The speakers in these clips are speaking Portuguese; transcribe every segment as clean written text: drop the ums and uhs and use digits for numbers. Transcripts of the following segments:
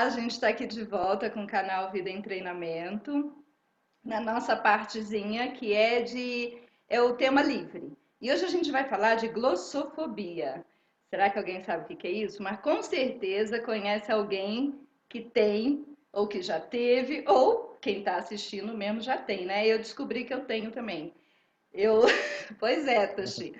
a gente está aqui de volta com o canal Vida em Treinamento, na nossa partezinha que é o tema livre. E hoje a gente vai falar de glossofobia. Será que alguém sabe o que é isso? Mas com certeza conhece alguém que tem, ou que já teve, ou quem está assistindo mesmo já tem, né? Eu descobri que eu tenho também. Eu, pois é, Toshi.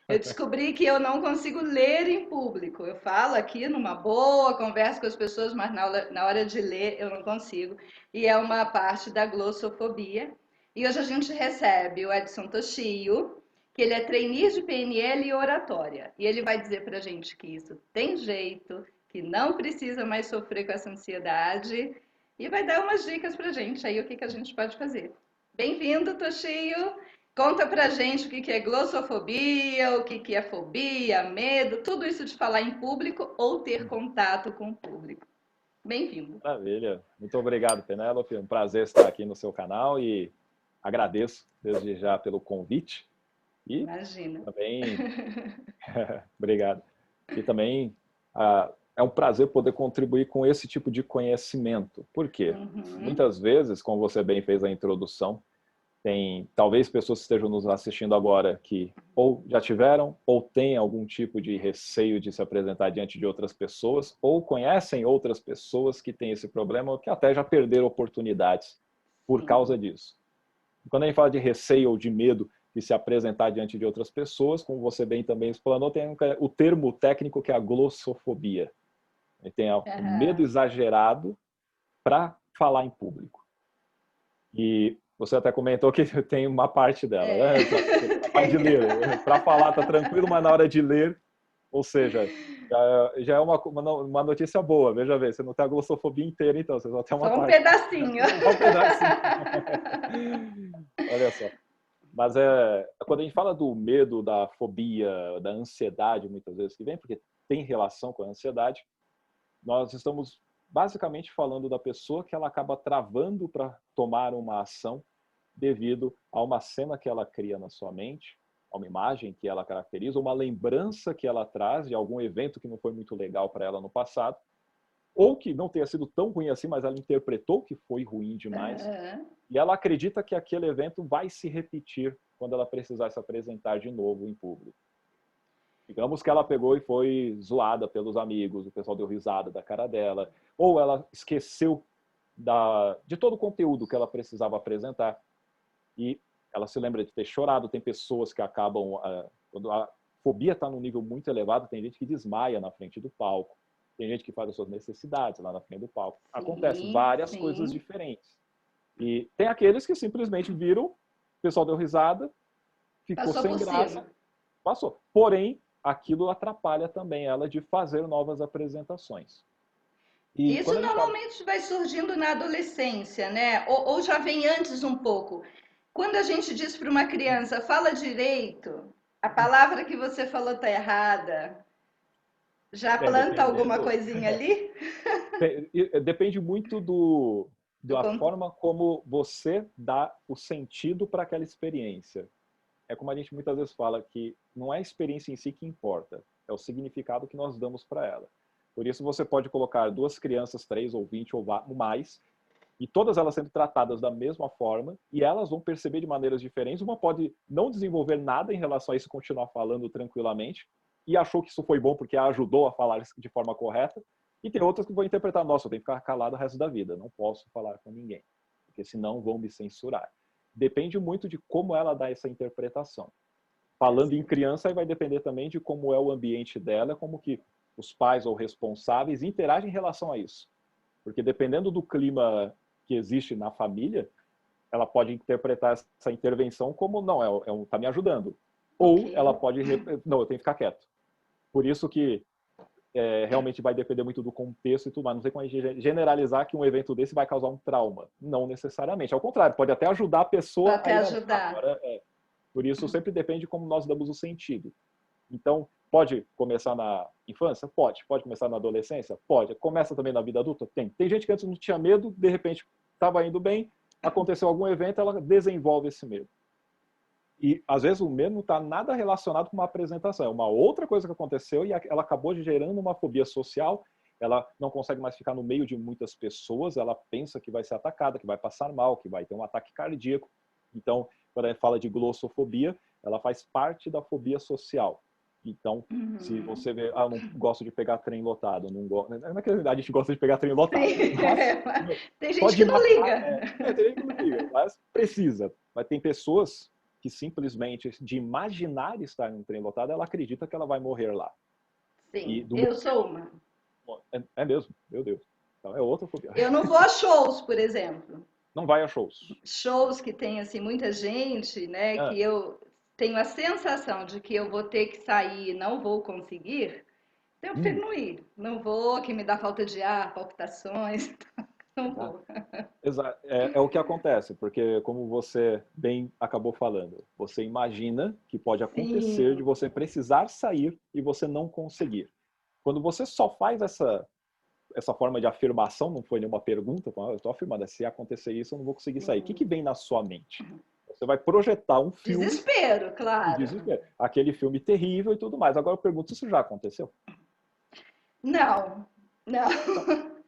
Eu descobri que eu não consigo ler em público. Eu falo aqui numa boa, converso com as pessoas, mas na hora de ler eu não consigo. E é uma parte da glossofobia. E hoje a gente recebe o Edson Toshio, que ele é trainee de PNL e oratória. E ele vai dizer pra gente que isso tem jeito, que não precisa mais sofrer com essa ansiedade. E vai dar umas dicas pra gente aí o que a gente pode fazer. Bem-vindo, Toshio! Conta pra gente o que é glossofobia, o que é fobia, medo, tudo isso de falar em público ou ter contato com o público. Bem-vindo. Maravilha. Muito obrigado, Penélope. É um prazer estar aqui no seu canal e agradeço desde já pelo convite. E Imagina. também, obrigado. E também é um prazer poder contribuir com esse tipo de conhecimento. Por quê? Muitas vezes, como você bem fez a introdução, tem talvez pessoas que estejam nos assistindo agora que ou já tiveram ou têm algum tipo de receio de se apresentar diante de outras pessoas ou conhecem outras pessoas que têm esse problema ou que até já perderam oportunidades por causa disso. Quando a gente fala de receio ou de medo de se apresentar diante de outras pessoas, como você bem também explanou, tem o termo técnico que é a glossofobia. Tem o medo exagerado para falar em público. E você até comentou que tem uma parte dela, né? A parte de ler. Para falar tá tranquilo, mas na hora de ler, ou seja, já é uma notícia boa. Veja bem, você não tem a glossofobia inteira, então, você só tem uma Só um parte. pedacinho. Só um pedacinho. Olha só. Mas quando a gente fala do medo, da fobia, da ansiedade, muitas vezes que vem, porque tem relação com a ansiedade, nós estamos basicamente falando da pessoa que ela acaba travando para tomar uma ação devido a uma cena que ela cria na sua mente, a uma imagem que ela caracteriza, uma lembrança que ela traz de algum evento que não foi muito legal para ela no passado, ou que não tenha sido tão ruim assim, mas ela interpretou que foi ruim demais, e ela acredita que aquele evento vai se repetir quando ela precisar se apresentar de novo em público. Digamos que ela pegou e foi zoada pelos amigos, o pessoal deu risada da cara dela, ou ela esqueceu de todo o conteúdo que ela precisava apresentar e ela se lembra de ter chorado. Tem pessoas que acabam, quando a fobia está num nível muito elevado, tem gente que desmaia na frente do palco, tem gente que faz as suas necessidades lá na frente do palco. Acontece várias coisas diferentes. E tem aqueles que simplesmente viram, o pessoal deu risada, ficou Passou sem por graça, cima. passou. Porém, aquilo atrapalha também ela de fazer novas apresentações. E Isso quando a gente fala... normalmente vai surgindo na adolescência, né? Ou já vem antes um pouco. Quando a gente diz para uma criança, fala direito, a palavra que você falou está errada, já planta alguma Dependendo, coisinha ali? depende muito Do da forma como você dá o sentido para aquela experiência. É como a gente muitas vezes fala, que não é a experiência em si que importa, é o significado que nós damos para ela. Por isso você pode colocar duas crianças, 3 ou 20 ou mais, e todas elas sendo tratadas da mesma forma, e elas vão perceber de maneiras diferentes. Uma pode não desenvolver nada em relação a isso, continuar falando tranquilamente, e achou que isso foi bom porque a ajudou a falar de forma correta, e tem outras que vão interpretar, nossa, eu tenho que ficar calado o resto da vida, não posso falar com ninguém, porque senão vão me censurar. Depende muito de como ela dá essa interpretação. Falando em criança, aí vai depender também de como é o ambiente dela, como que os pais ou responsáveis interagem em relação a isso. Porque dependendo do clima que existe na família, ela pode interpretar essa intervenção como, não, tá me ajudando. Ou ela pode, não, eu tenho que ficar quieto. Por isso que realmente vai depender muito do contexto e tudo mais. Não sei como a gente generalizar que um evento desse vai causar um trauma. Não necessariamente. Ao contrário, pode até ajudar a pessoa até a ir ajudar. agora, Por isso sempre depende de como nós damos o sentido. Então, pode começar na infância? Pode. Pode começar na adolescência? Pode. Começa também na vida adulta? Tem. Tem gente que antes não tinha medo, de repente estava indo bem, aconteceu algum evento, ela desenvolve esse medo. E, às vezes, o medo não está nada relacionado com uma apresentação. É uma outra coisa que aconteceu e ela acabou gerando uma fobia social ela não consegue mais ficar no meio de muitas pessoas, ela pensa que vai ser atacada, que vai passar mal, que vai ter um ataque cardíaco. Então, quando a gente fala de glossofobia, ela faz parte da fobia social. Então, se Uhum. você vê, eu não gosto de pegar trem lotado, não gosto, não é que a gente gosta de pegar trem lotado, Sim. mas Tem só gente de que não imaginar, liga. tem gente que não liga, mas precisa. Mas tem pessoas que simplesmente, de imaginar estar em um trem lotado, ela acredita que ela vai morrer lá. E Sim, do eu sou uma. é mesmo, meu Deus. Então é outra fobia. Eu não vou a shows, por exemplo. Não vai a shows. Shows que tem assim muita gente, né, Ah, que eu tenho a sensação de que eu vou ter que sair e não vou conseguir, então eu prefiro hum, não ir. Não vou, que me dá falta de ar, palpitações, não exato. vou. É o que acontece, porque como você bem acabou falando, você imagina que pode acontecer de Sim. você precisar sair e você não conseguir. Quando você só faz essa forma de afirmação, não foi nenhuma pergunta, eu estou afirmando, se acontecer isso, eu não vou conseguir sair. O que vem na sua mente? Você vai projetar um filme Desespero, de claro. desespero. Aquele filme terrível e tudo mais. Agora eu pergunto se isso já aconteceu. Não, não.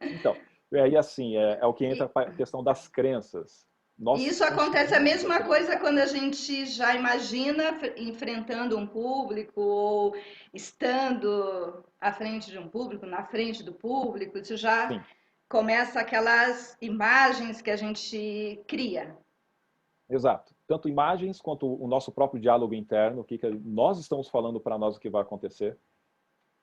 Então, então e aí assim, é o que entra E, a questão das crenças. e Nós isso acontece a construímos mesma coisa acreditar. quando a gente já imagina enfrentando um público ou estando à frente de um público, na frente do público, isso já Sim, começa aquelas imagens que a gente cria. exato. Tanto imagens quanto o nosso próprio diálogo interno, o que nós estamos falando para nós o que vai acontecer.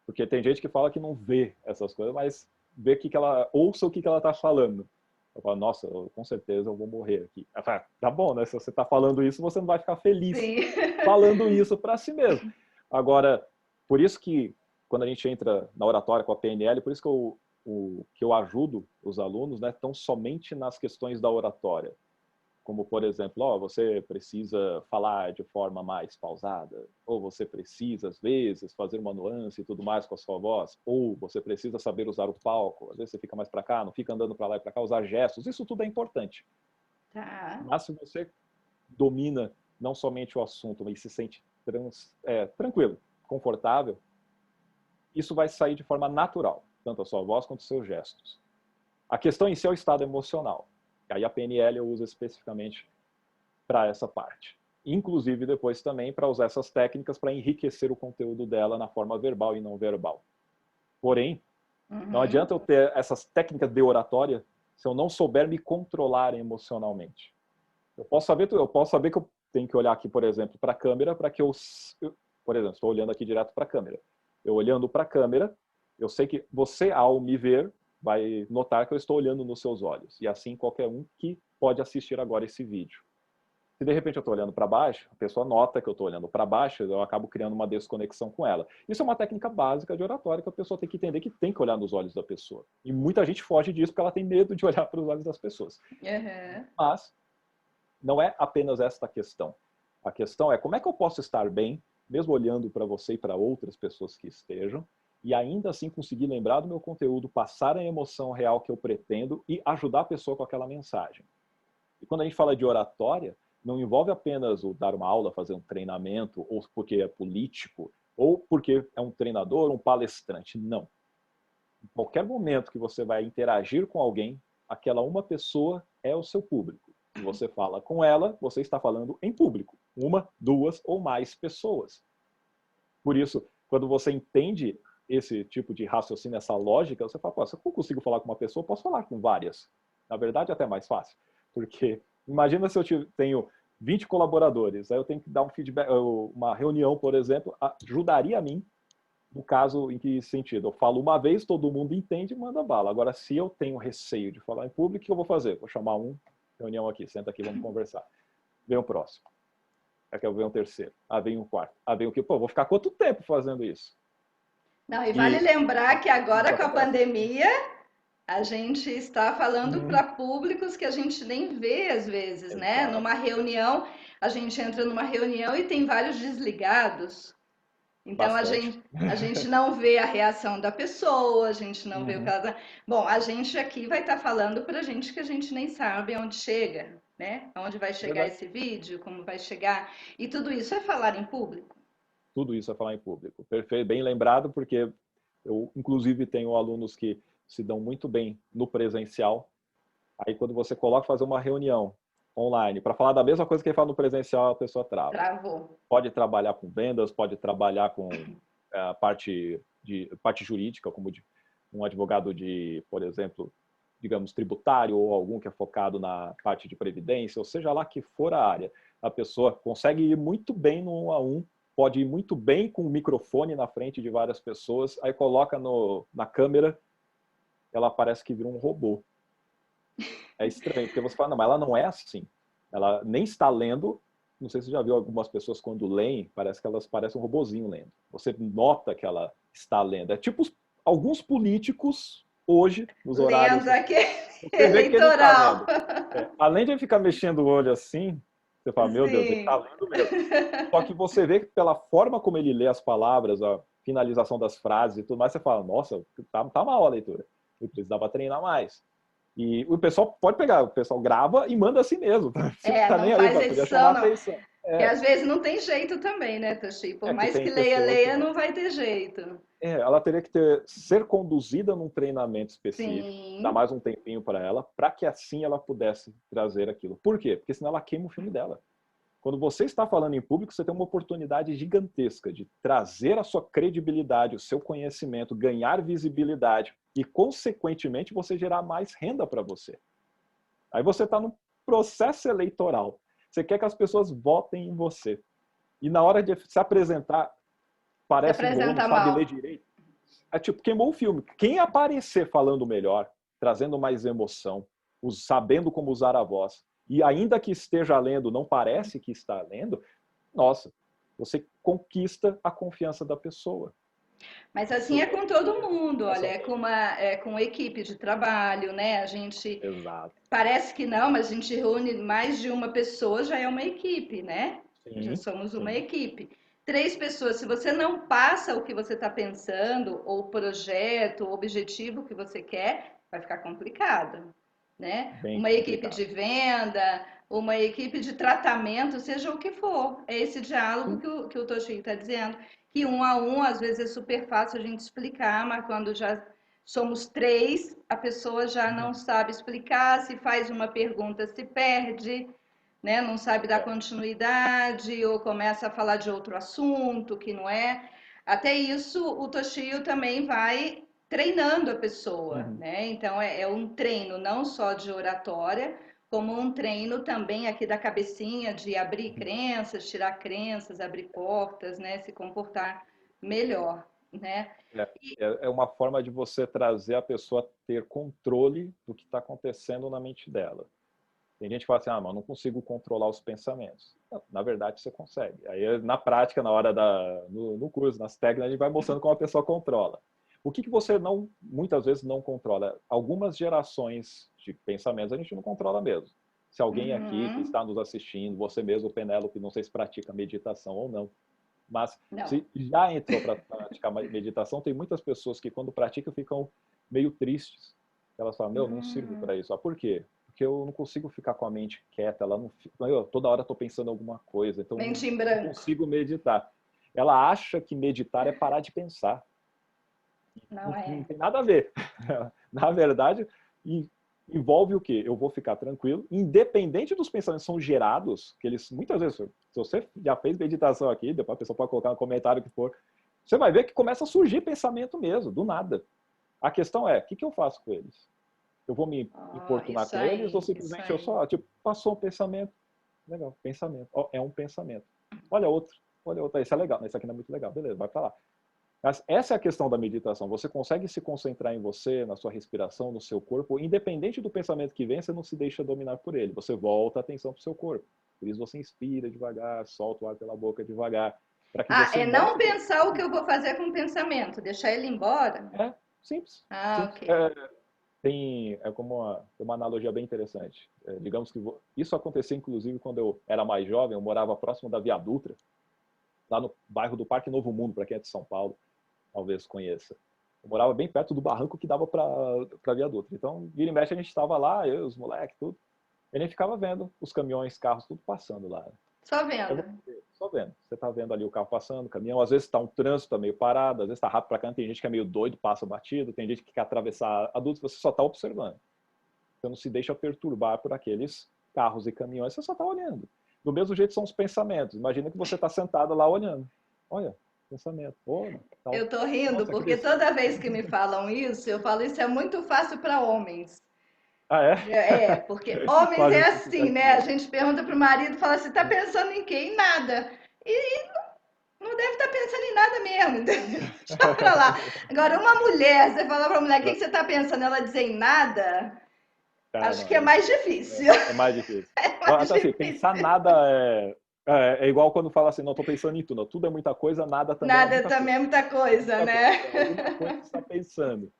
Porque tem gente que fala que não vê essas coisas, mas vê que ela ouça o que ela está falando. Eu falo, nossa, com certeza eu vou morrer aqui. Ela fala, tá bom, né? Se você está falando isso, você não vai ficar feliz Sim. falando isso para si mesmo. Agora, por isso que quando a gente entra na oratória com a PNL, por isso que eu ajudo os alunos, né, tão somente nas questões da oratória. Como, por exemplo, você precisa falar de forma mais pausada, ou você precisa, às vezes, fazer uma nuance e tudo mais com a sua voz, ou você precisa saber usar o palco, às vezes você fica mais para cá, não fica andando para lá e para cá, usar gestos, isso tudo é importante. Tá. Mas se você domina não somente o assunto, mas se sente tranquilo, confortável, isso vai sair de forma natural, tanto a sua voz quanto os seus gestos. A questão em si é o estado emocional. E aí a PNL eu uso especificamente para essa parte. Inclusive depois também para usar essas técnicas para enriquecer o conteúdo dela na forma verbal e não verbal. Porém, não Uhum. adianta eu ter essas técnicas de oratória se eu não souber me controlar emocionalmente. Eu posso saber que eu tenho que olhar aqui, por exemplo, para a câmera para que por exemplo, estou olhando aqui direto para a câmera. Eu olhando para a câmera, eu sei que você, ao me ver, vai notar que eu estou olhando nos seus olhos. E assim qualquer um que pode assistir agora esse vídeo. Se de repente eu estou olhando para baixo, a pessoa nota que eu estou olhando para baixo, eu acabo criando uma desconexão com ela. Isso é uma técnica básica de oratória que a pessoa tem que entender que tem que olhar nos olhos da pessoa. E muita gente foge disso porque ela tem medo de olhar para os olhos das pessoas. Uhum. Mas não é apenas esta questão. A questão é como é que eu posso estar bem, mesmo olhando para você e para outras pessoas que estejam, e ainda assim conseguir lembrar do meu conteúdo, passar a emoção real que eu pretendo e ajudar a pessoa com aquela mensagem. E quando a gente fala de oratória, não envolve apenas o dar uma aula, fazer um treinamento, ou porque é político, ou porque é um treinador, um palestrante. Não. Em qualquer momento que você vai interagir com alguém, aquela uma pessoa é o seu público. Se você fala com ela, você está falando em público. Uma, duas ou mais pessoas. Por isso, quando você entende esse tipo de raciocínio, essa lógica, você fala, se eu consigo falar com uma pessoa, eu posso falar com várias. Na verdade, é até mais fácil. Porque imagina se eu tenho 20 colaboradores, aí eu tenho que dar um feedback, uma reunião, por exemplo, ajudaria a mim no caso, em que sentido? Eu falo uma vez, todo mundo entende e manda bala. Agora, se eu tenho receio de falar em público, o que eu vou fazer? Vou chamar reunião aqui, senta aqui, vamos conversar. Vem o próximo. Aí que eu venho um terceiro. Ah, vem um quarto. Ah, vem o quê? Pô, vou ficar quanto tempo fazendo isso? Não, e vale E lembrar que isso agora com a acontece. pandemia a gente está falando para Uhum. públicos que a gente nem vê às vezes, né? Exato. Numa reunião, a gente entra numa reunião e tem vários desligados. Então Bastante. a gente não vê a reação da pessoa, a gente não vê o que Uhum. ela tá. Bom, a gente aqui vai estar falando para gente que a gente nem sabe aonde chega, né? Aonde vai chegar Verdade. esse vídeo, como vai chegar. E tudo isso é falar em público. Tudo isso é falar em público. Perfeito, bem lembrado, porque Eu, inclusive, tenho alunos que se dão muito bem no presencial. Aí, quando você coloca fazer uma reunião online para falar da mesma coisa que ele fala no presencial, a pessoa trava. Travou. Pode trabalhar com vendas, pode trabalhar com a parte jurídica, como um advogado de, por exemplo, digamos, tributário, ou algum que é focado na parte de previdência, ou seja lá que for a área. A pessoa consegue ir muito bem no 1 a 1, pode ir muito bem com o microfone na frente de várias pessoas, aí coloca na câmera, ela parece que vira um robô. É estranho, porque você fala, não, mas ela não é assim. Ela nem está lendo. Não sei se você já viu algumas pessoas quando leem, parece que elas parecem um robozinho lendo. Você nota que ela está lendo. É tipo alguns políticos hoje, nos horários, Lendo aqui, você vê que ele está eleitoral. lendo. Além de ficar mexendo o olho assim, você fala, meu Deus, ele está Sim. lendo mesmo. Só que você vê que pela forma como ele lê as palavras, a finalização das frases e tudo mais, você fala, nossa, tá mal a leitura. Eu precisava treinar mais. E o pessoal pode pegar, o pessoal grava e manda assim mesmo. Você não tá Não nem aí, faz vai poder chamar edição, a não. atenção. Porque às vezes não tem jeito também, né, Toshi? Por Que mais que tem leia, pessoa que leia, não. não vai ter jeito. Ela teria que ser conduzida num treinamento específico, dar Sim. mais um tempinho para ela, para que assim ela pudesse trazer aquilo. Por quê? Porque senão ela queima o filme dela. Quando você está falando em público, você tem uma oportunidade gigantesca de trazer a sua credibilidade, o seu conhecimento, ganhar visibilidade e, consequentemente, você gerar mais renda para você. Aí você está num processo eleitoral. Você quer que as pessoas votem em você. E na hora de se apresentar, Se parece bom, não apresenta sabe ler mal. direito. É tipo, queimou o filme. Quem aparecer falando melhor, trazendo mais emoção, sabendo como usar a voz, e ainda que esteja lendo, não parece que está lendo, nossa, você conquista a confiança da pessoa. Mas assim Isso é com todo mundo, olha, essa é com equipe de trabalho, né? A gente exato. parece que não, mas a gente reúne mais de uma pessoa, já é uma equipe, né? Já Sim, somos uma sim. equipe. Três pessoas, se você não passa o que você está pensando, ou o projeto, o objetivo que você quer, vai ficar complicado, né? Bem Uma equipe complicado. de venda, uma equipe de tratamento, seja o que for. É esse diálogo Sim. que o Toshio está dizendo. Que 1 a 1, às vezes é super fácil a gente explicar, mas quando já somos três, a pessoa já não Uhum. sabe explicar, se faz uma pergunta, se perde, né? Não sabe dar É. continuidade ou começa a falar de outro assunto que não é. Até isso, o Toshio também vai treinando a pessoa, Uhum. né? Então é um treino não só de oratória, como um treino também aqui da cabecinha de abrir Uhum. crenças, tirar crenças, abrir portas, né? Se comportar melhor, né? É uma forma de você trazer a pessoa a ter controle do que está acontecendo na mente dela. Tem gente que fala assim, mas eu não consigo controlar os pensamentos. Não, na verdade, você consegue. Aí, na prática, na hora no curso, nas técnicas, a gente vai mostrando como a pessoa controla. O que você muitas vezes não controla? Algumas gerações de pensamentos a gente não controla mesmo. Se alguém aqui que Uhum. está nos assistindo, você mesmo, Penélope, não sei se pratica meditação ou não, mas Não. se já entrou para praticar meditação, tem muitas pessoas que quando praticam ficam meio tristes. Elas falam, meu, não sirvo Hum. para isso. Por quê? Porque eu não consigo ficar com a mente quieta, ela não, toda hora estou pensando em alguma coisa, então Mente em não branco. consigo meditar. Ela acha que meditar é parar de pensar. Não Não é. tem nada a ver. Na verdade, envolve o quê? Eu vou ficar tranquilo, independente dos pensamentos que são gerados, que eles, muitas vezes, se você já fez meditação aqui, depois a pessoa pode colocar no comentário o que for, você vai ver que começa a surgir pensamento mesmo, do nada. A questão é, o que eu faço com eles? Eu vou me importunar Isso com eles ou aí, isso simplesmente eu aí. só, tipo, passou um pensamento, legal, pensamento, é um pensamento. Olha outro, esse é legal, esse aqui não é muito legal, beleza, vai para lá. Mas essa é a questão da meditação. Você consegue se concentrar em você, na sua respiração, no seu corpo, independente do pensamento que vem, você não se deixa dominar por ele. Você volta a atenção para o seu corpo. Por isso você inspira devagar, solta o ar pela boca devagar, para que você É não note que pensar o que eu vou fazer com o pensamento, deixar ele embora. é simples. Simples. Ok. É como uma analogia bem interessante. Digamos que isso acontecia, inclusive, quando eu era mais jovem, eu morava próximo da Via Dutra, lá no bairro do Parque Novo Mundo, para quem é de São Paulo. Talvez conheça. Eu morava bem perto do barranco que dava para Via Dutra. Então, vira e mexe, a gente estava lá, eu, os moleques, tudo. E a gente ficava vendo os caminhões, carros, tudo passando lá. Só Aí, vendo. Só vendo. Você está vendo ali o carro passando, o caminhão, às vezes está um trânsito tá meio parado, às vezes está rápido para cá, tem gente que é meio doido, passa batido, tem gente que quer atravessar adultos, você só está observando. Você não se deixa perturbar por aqueles carros e caminhões, você só está olhando. Do mesmo jeito são os pensamentos. Imagina que você está sentado lá olhando. Olha, pensamento. Oh, Eu tô rindo nossa, porque Cris. toda vez que me falam isso, eu falo isso é muito fácil para homens. Ah, é? Porque homens é Quase se assim, fizesse né? A mesmo. gente pergunta pro marido, e fala assim, tá pensando em quê? Em nada. E não deve estar pensando em nada mesmo, entendeu? Deixa pra lá. Agora, uma mulher, você fala pra mulher, o que que você tá pensando? Ela dizer em nada, Ah, acho não, que é é, mais difícil. é mais difícil. É mais Até assim, pensar difícil. nada é igual quando fala assim, não estou pensando em tudo. Não, tudo é muita coisa, nada também é Nada muita coisa. também é muita É coisa, muita coisa. né? Tem alguma coisa que você está pensando.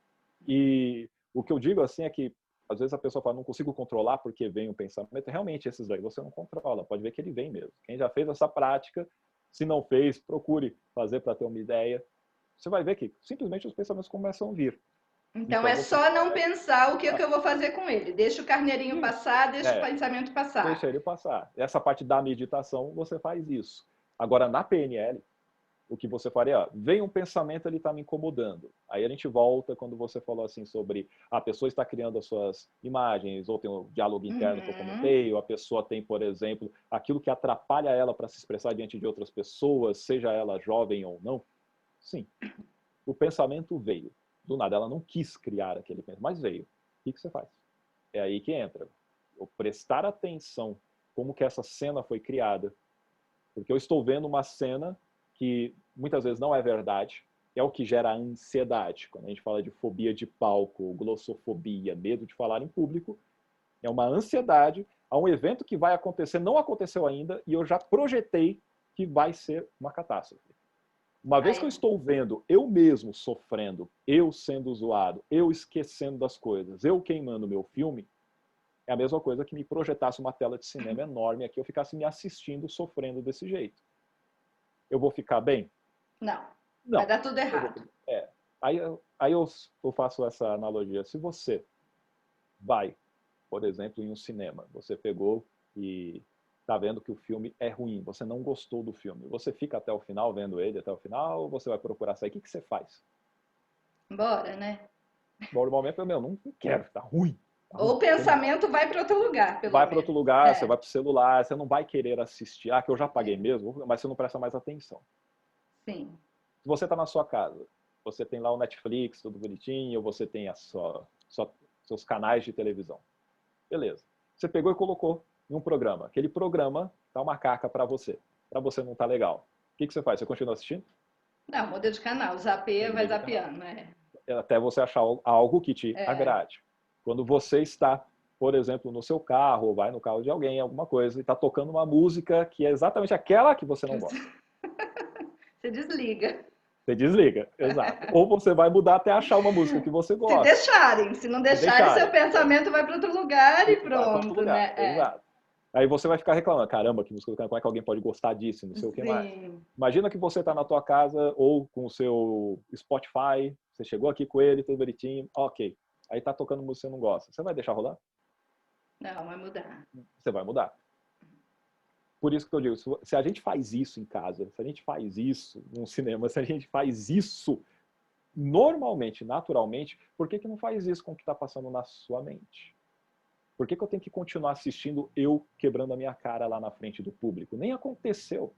E o que eu digo assim é que às vezes a pessoa fala, não consigo controlar porque vem um pensamento. Realmente, esses daí você não controla. Pode ver que ele vem mesmo. Quem já fez essa prática, se não fez, procure fazer para ter uma ideia. Você vai ver que simplesmente os pensamentos começam a vir. Então Então é você só só não é pensar o que, que controlar. eu vou fazer com ele. Deixa o carneirinho Isso. passar, deixa o É, pensamento passar. deixa ele passar. Essa parte da meditação, você faz isso. Agora, na PNL, o que você faria? Vem um pensamento, ele está me incomodando. Aí a gente volta quando você falou assim sobre a pessoa está criando as suas imagens, ou tem o diálogo interno que eu Uhum. comentei, ou a pessoa tem, por exemplo, aquilo que atrapalha ela para se expressar diante de outras pessoas, seja ela jovem ou não. Sim, o pensamento veio. Do nada, ela não quis criar aquele pensamento, mas veio. O que você faz? É aí que entra. Eu prestar atenção como que essa cena foi criada, porque eu estou vendo uma cena que muitas vezes não é verdade, é o que gera ansiedade. Quando a gente fala de fobia de palco, glossofobia, medo de falar em público, é uma ansiedade a um evento que vai acontecer, não aconteceu ainda, e eu já projetei que vai ser uma catástrofe. Uma vez que eu Aí, estou vendo eu mesmo sofrendo, eu sendo zoado, eu esquecendo das coisas, eu queimando meu filme, é a mesma coisa que me projetasse uma tela de cinema enorme aqui, eu ficasse me assistindo sofrendo desse jeito. Eu vou ficar bem? não, vai Não. dar tudo Eu vou, errado. aí eu faço essa analogia. Se você vai, por exemplo, em um cinema, você pegou e está vendo que o filme é ruim, você não gostou do filme, você fica até o final vendo ele até o final ou você vai procurar sair? O que você faz? Bora, né? Normalmente, meu, não quero, tá ruim, tá Ou ruim. o Você não vai. pensamento vai para outro lugar, pelo Vai para menos. outro lugar, você É, vai para o celular, você não vai querer assistir. Ah, que eu já paguei é, mesmo, mas você não presta mais atenção. sim. Se você está na sua casa, você tem lá o Netflix, tudo bonitinho, ou você tem seus canais de televisão. Beleza. Você pegou e colocou em um programa. Aquele programa tá uma caca para você. Para você não tá legal. O que você faz? Você continua assistindo? Não, muda de canal. Zapeia, vai Muda de canal. zapeando. É. Até você achar algo que te É. agrade. Quando você está, por exemplo, no seu carro, ou vai no carro de alguém, alguma coisa, e está tocando uma música que é exatamente aquela que você não gosta. Você desliga. Você desliga, exato. Ou você vai mudar até achar uma música que você Se gosta. deixarem. Se não Se deixarem, seu deixarem. pensamento vai para outro lugar e Vai para outro pronto, lugar, né? É. exato. Aí você vai ficar reclamando, caramba, que música do cara, como é que alguém pode gostar disso, não sei o que mais. Sim. Imagina que você está na tua casa ou com o seu Spotify, você chegou aqui com ele, tudo bonitinho, ok. Aí tá tocando música que você não gosta. Você vai deixar rolar? Não, vai mudar. Você vai mudar. Por isso que eu digo, se a gente faz isso em casa, se a gente faz isso num cinema, se a gente faz isso normalmente, naturalmente, por que não faz isso com o que está passando na sua mente? Por que eu tenho que continuar assistindo eu quebrando a minha cara lá na frente do público? Nem aconteceu.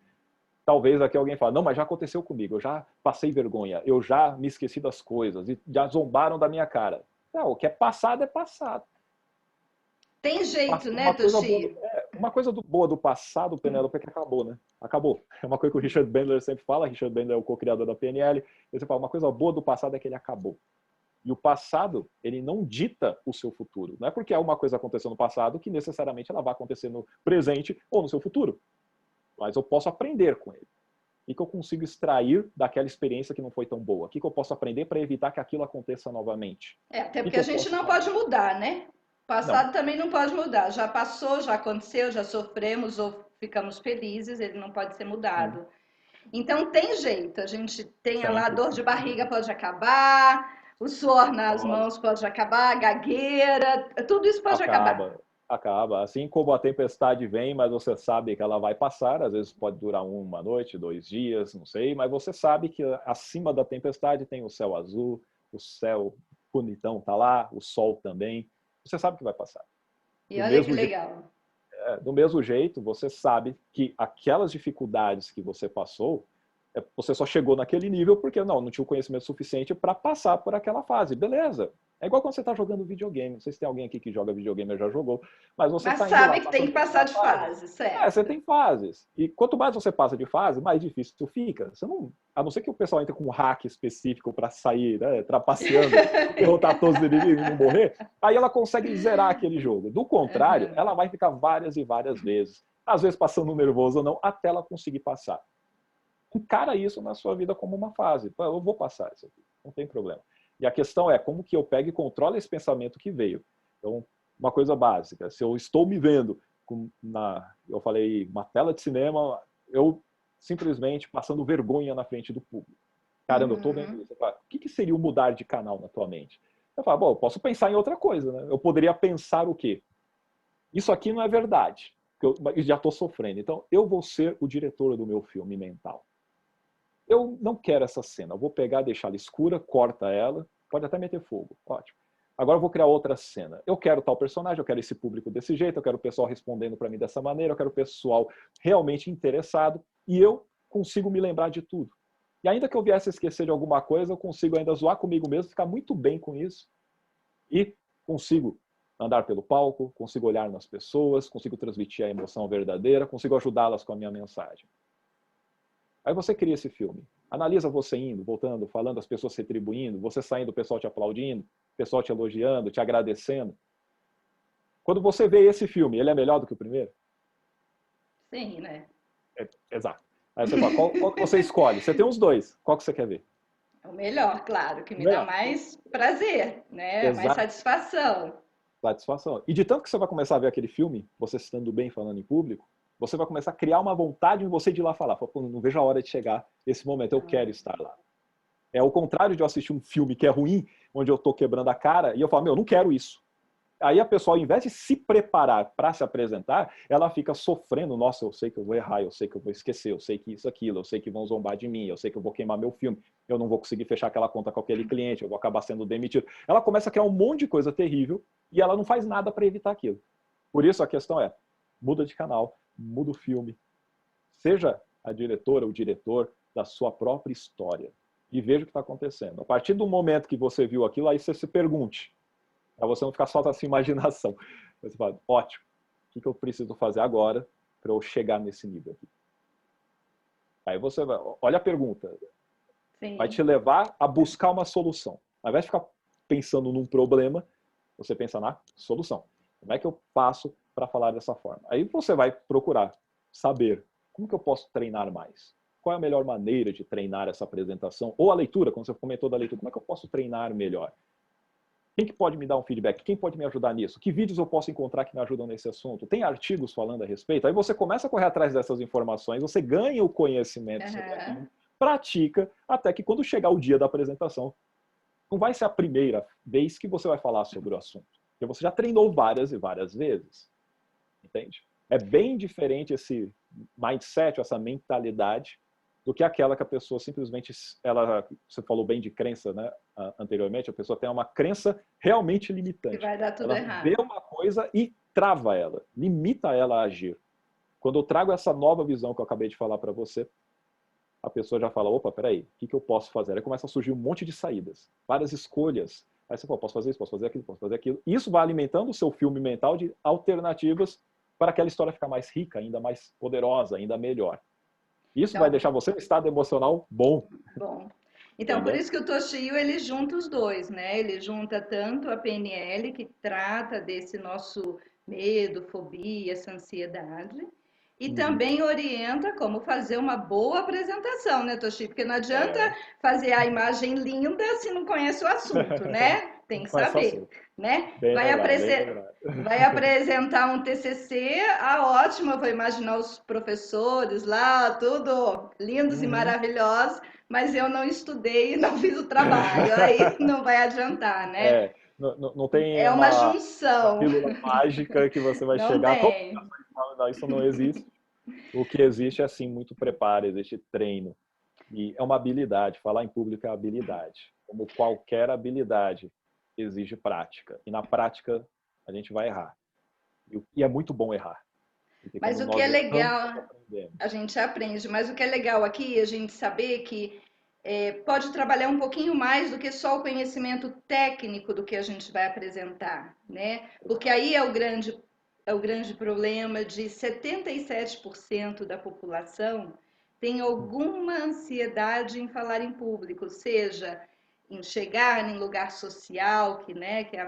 Talvez aqui alguém fale, não, mas já aconteceu comigo, eu já passei vergonha, eu já me esqueci das coisas, e já zombaram da minha cara. Não, o que é passado é passado. Tem jeito, né, Uma coisa boa do, Toshi? boa do passado, Penélope, é que acabou, né? Acabou. É uma coisa que o Richard Bandler sempre fala, Richard Bandler é o co-criador da PNL, ele fala, uma coisa boa do passado é que ele acabou. E o passado, ele não dita o seu futuro. Não é porque alguma coisa aconteceu no passado que necessariamente ela vai acontecer no presente ou no seu futuro. Mas eu posso aprender com ele. O que eu consigo extrair daquela experiência que não foi tão boa? O que eu posso aprender para evitar que aquilo aconteça novamente? É, até O porque que a eu gente posso não pode fazer? mudar, né? O Não, passado também não pode mudar. Já passou, já aconteceu, já sofremos ou ficamos felizes, ele não pode ser sim, mudado. Então tem jeito, a gente tem lá a sempre. dor de barriga pode acabar, o suor nas Pode. mãos pode acabar, a gagueira, tudo isso pode acabar. Acaba. Acaba. Assim como a tempestade vem, mas você sabe que ela vai passar, às vezes pode durar uma noite, 2 dias, não sei, mas você sabe que acima da tempestade tem o céu azul, o céu bonitão tá lá, o sol também. Você sabe que vai passar. E Do olha que mesmo jeito, legal. do mesmo jeito, você sabe que aquelas dificuldades que você passou, você só chegou naquele nível porque não tinha o conhecimento suficiente para passar por aquela fase. Beleza. É igual quando você está jogando videogame. Não sei se tem alguém aqui que joga videogame ou já jogou, mas você Mas está indo lá sabe que tem passando que por passar uma de fase. fase, Você certo? tem fases. E quanto mais você passa de fase, mais difícil fica. Você não, a não ser que o pessoal entre com um hack específico para sair, né, trapaceando, derrotar todos os inimigos e não morrer, aí ela consegue zerar aquele jogo. Do contrário, Uhum. ela vai ficar várias e várias vezes. Às vezes passando nervoso ou não, até ela conseguir passar. Encara isso na sua vida como uma fase. Eu vou passar isso aqui, não tem problema. E a questão é como que eu pego e controlo esse pensamento que veio. Então, uma coisa básica, se eu estou me vendo eu falei, uma tela de cinema, eu simplesmente passando vergonha na frente do público. Caramba, eu estou vendo Uhum. isso. O que seria o mudar de canal na tua mente? Eu falo, bom, eu posso pensar em outra coisa, né? Eu poderia pensar o quê? Isso aqui não é verdade. Eu já estou sofrendo. Então, eu vou ser o diretor do meu filme mental. Eu não quero essa cena. Eu vou pegar, deixar ela escura, corta ela, pode até meter fogo. Ótimo. Agora eu vou criar outra cena. Eu quero tal personagem, eu quero esse público desse jeito, eu quero o pessoal respondendo para mim dessa maneira, eu quero o pessoal realmente interessado e eu consigo me lembrar de tudo. E ainda que eu viesse a esquecer de alguma coisa, eu consigo ainda zoar comigo mesmo, ficar muito bem com isso e consigo andar pelo palco, consigo olhar nas pessoas, consigo transmitir a emoção verdadeira, consigo ajudá-las com a minha mensagem. Aí você cria esse filme. Analisa você indo, voltando, falando, as pessoas se retribuindo, você saindo, o pessoal te aplaudindo, o pessoal te elogiando, te agradecendo. Quando você vê esse filme, ele é melhor do que o primeiro? Sim, né? Exato. Aí você fala, qual que você escolhe? Você tem os dois, qual que você quer ver? É o melhor, claro, que O me dá melhor. mais prazer, né? Mais Exato. satisfação. Satisfação. E de tanto que você vai começar a ver aquele filme, você estando bem falando em público, você vai começar a criar uma vontade em você de ir lá falar. Pô, não vejo a hora de chegar esse momento, eu quero estar lá. É o contrário de eu assistir um filme que é ruim, onde eu estou quebrando a cara, e eu falo, meu, eu não quero isso. Aí a pessoa, ao invés de se preparar para se apresentar, ela fica sofrendo. Nossa, eu sei que eu vou errar, eu sei que eu vou esquecer, eu sei que isso, aquilo, eu sei que vão zombar de mim, eu sei que eu vou queimar meu filme, eu não vou conseguir fechar aquela conta com aquele cliente, eu vou acabar sendo demitido. Ela começa a criar um monte de coisa terrível e ela não faz nada para evitar aquilo. Por isso a questão é, muda de canal, muda o filme, seja a diretora ou o diretor da sua própria história e veja o que está acontecendo. A partir do momento que você viu aquilo, aí você se pergunte, para você não ficar só na sua imaginação. Você fala, ótimo, o que eu preciso fazer agora para eu chegar nesse nível aqui? Aí você vai, olha a pergunta, vai te Sim. levar a buscar uma solução. Ao invés de ficar pensando num problema, você pensa na solução. Como é que eu faço para falar dessa forma? Aí você vai procurar saber como que eu posso treinar mais. Qual é a melhor maneira de treinar essa apresentação? Ou a leitura, como você comentou da leitura, como é que eu posso treinar melhor? Quem que pode me dar um feedback? Quem pode me ajudar nisso? Que vídeos eu posso encontrar que me ajudam nesse assunto? Tem artigos falando a respeito? Aí você começa a correr atrás dessas informações, você ganha o conhecimento sobre Aham. aquilo, pratica, até que quando chegar o dia da apresentação, não vai ser a primeira vez que você vai falar sobre o assunto. Porque você já treinou várias e várias vezes. Entende? É bem diferente esse mindset, essa mentalidade, do que aquela que a pessoa simplesmente, você falou bem de crença, né, anteriormente, a pessoa tem uma crença realmente Que limitante. vai dar tudo Ela vê errado. uma coisa e trava ela, limita ela a agir. Quando eu trago essa nova visão que eu acabei de falar para você, a pessoa já fala, opa, peraí, o que eu posso fazer? Aí começa a surgir um monte de saídas, várias escolhas. Aí você fala, posso fazer isso, posso fazer aquilo, posso fazer aquilo. Isso vai alimentando o seu filme mental de alternativas para aquela história ficar mais rica, ainda mais poderosa, ainda melhor. Isso vai Então, deixar você no estado emocional bom, bom. Então, por entendeu? isso que o Toshio, ele junta os dois, né? Ele junta tanto a PNL, que trata desse nosso medo, fobia, essa ansiedade, e Uhum. também orienta como fazer uma boa apresentação, né, Toshio? Porque não adianta É. fazer a imagem linda se não conhece o assunto, né? Tem que Não é só saber, assim. né? Bem lembrado, bem lembrado. Vai apresentar um TCC, ótimo, eu vou imaginar os professores lá, tudo lindos e Uhum. maravilhosos, mas eu não estudei e não fiz o trabalho, aí não vai adiantar, né? É. Não tem É uma uma junção. pílula mágica que você vai Não chegar, tem. não, isso não existe. O que existe é, sim, muito preparo, existe treino. E é uma habilidade, falar em público é habilidade. Como qualquer habilidade, exige prática. E na prática, a gente vai errar. E é muito bom errar. Porque Mas quando o que é nós erramos, nós legal, a aprendemos. gente aprende. Mas o que é legal aqui é a gente saber que pode trabalhar um pouquinho mais do que só o conhecimento técnico do que a gente vai apresentar, né? Porque aí é o grande problema de 77% da população tem alguma ansiedade em falar em público, seja em chegar em lugar social, que é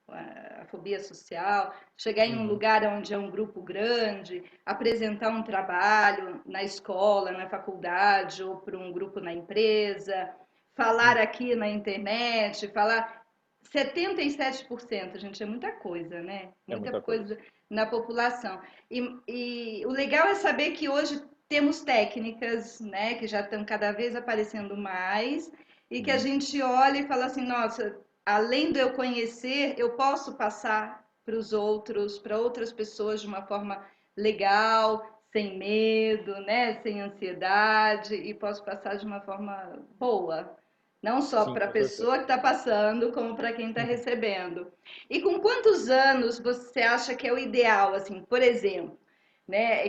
a fobia social, chegar em um Uhum, lugar onde é um grupo grande, apresentar um trabalho na escola, na faculdade ou para um grupo na empresa, falar uhum. aqui na internet, falar 77%, gente, é muita coisa, né? É Muita muita coisa. coisa na população. E o legal é saber que hoje temos técnicas, né, que já estão cada vez aparecendo mais, e que a Uhum. gente olha e fala assim, nossa, além de eu conhecer, eu posso passar para os outros, para outras pessoas de uma forma legal, sem medo, né? Sem ansiedade, e posso passar de uma forma boa. Não só Sim, para a com certeza. pessoa que está passando, como para quem está recebendo. E com quantos anos você acha que é o ideal? Assim, por exemplo, né?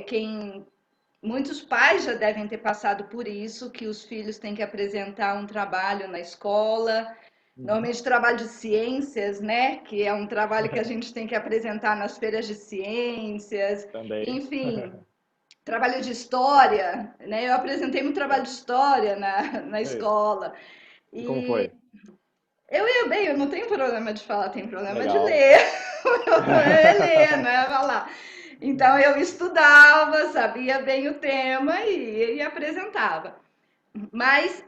Muitos pais já devem ter passado por isso, que os filhos têm que apresentar um trabalho na escola, Uhum. normalmente trabalho de ciências, né? Que é um trabalho que a gente tem que apresentar nas feiras de ciências, Também. enfim, trabalho de história, né? Eu apresentei um trabalho de história na É. escola. E como E foi? eu ia bem, eu não tenho problema de falar, tenho problema de Legal. ler. É ler, não é falar. Então eu estudava, sabia bem o tema e apresentava. Mas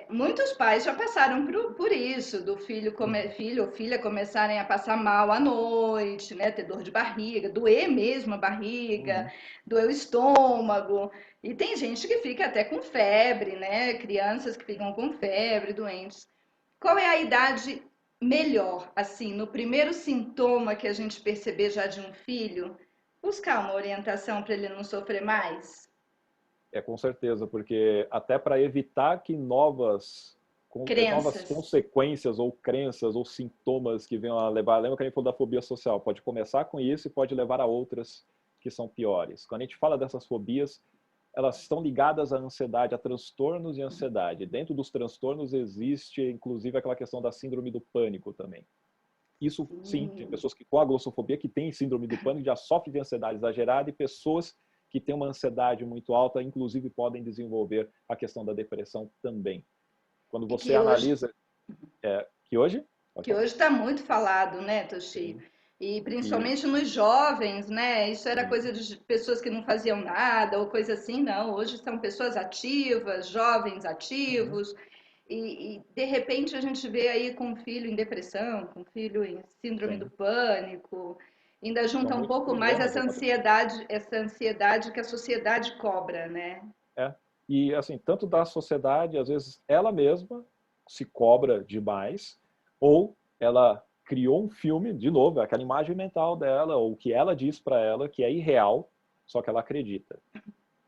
muitos pais já passaram por isso, do filho ou filha começarem a passar mal à noite, né? Ter dor de barriga, doer mesmo a barriga, Uhum. doer o estômago. E tem gente que fica até com febre, né? Crianças que ficam com febre, doentes. Qual é a idade melhor, assim, no primeiro sintoma que a gente perceber já de um filho, buscar uma orientação para ele não sofrer mais? É, com certeza, porque até para evitar que novas Crenças. consequências ou crenças ou sintomas que venham a levar, lembra que a gente falou da fobia social, pode começar com isso e pode levar a outras que são piores. Quando a gente fala dessas fobias, elas estão ligadas à ansiedade, a transtornos de ansiedade. Dentro dos transtornos existe, inclusive, aquela questão da síndrome do pânico também. Isso, sim, tem Sim. pessoas que com a glossofobia que têm síndrome do pânico já sofrem de ansiedade exagerada e pessoas que têm uma ansiedade muito alta, inclusive podem desenvolver a questão da depressão também. Quando E você analisa que hoje, pode que falar. hoje está muito falado, né, Toshi? Sim, E e principalmente nos jovens, né? Isso era sim, coisa de pessoas que não faziam nada ou coisa assim, não. Hoje são pessoas ativas, jovens uhum, ativos, e de repente a gente vê aí com um filho em depressão, com um filho em síndrome do sim. pânico, ainda São junta um muitos pouco mais problemas acontecendo. essa ansiedade que a sociedade cobra, né? É. E assim, tanto da sociedade, às vezes ela mesma se cobra demais, ou ela criou um filme, de novo, aquela imagem mental dela, ou o que ela diz para ela, que é irreal, só que ela acredita.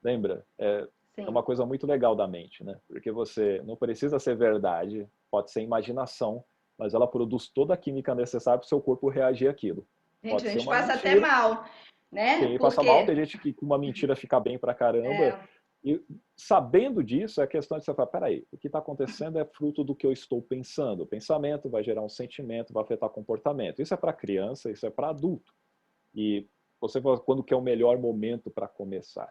Lembra? É Sim. uma coisa muito legal da mente, né? Porque você não precisa ser verdade, pode ser imaginação, mas ela produz toda a química necessária para o seu corpo reagir àquilo. Gente, Pode a ser gente uma passa até mentira, mal, né? tem passa mal, tem Porque gente que com uma mentira fica bem pra caramba. é, E sabendo disso, é questão de você falar, peraí, o que está acontecendo é fruto do que eu estou pensando. O pensamento vai gerar um sentimento, vai afetar comportamento. Isso é para criança, isso é para adulto. E você fala quando que é o melhor momento para começar.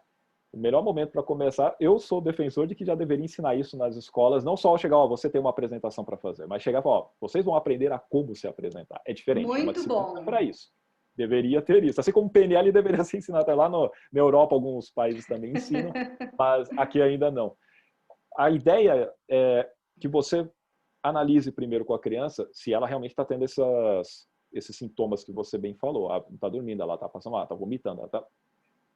O melhor momento para começar, eu sou defensor de que já deveria ensinar isso nas escolas, não só ao chegar, ó, você tem uma apresentação para fazer, mas chegar e falar, ó, vocês vão aprender a como se apresentar. É diferente, é uma muito disciplina bom. para isso. Deveria ter isso. Assim como o PNL deveria ser ensinado até lá na Europa, alguns países também ensinam, mas aqui ainda não. A ideia é que você analise primeiro com a criança se ela realmente está tendo esses sintomas que você bem falou. Ela não está dormindo, ela está passando mal, está vomitando.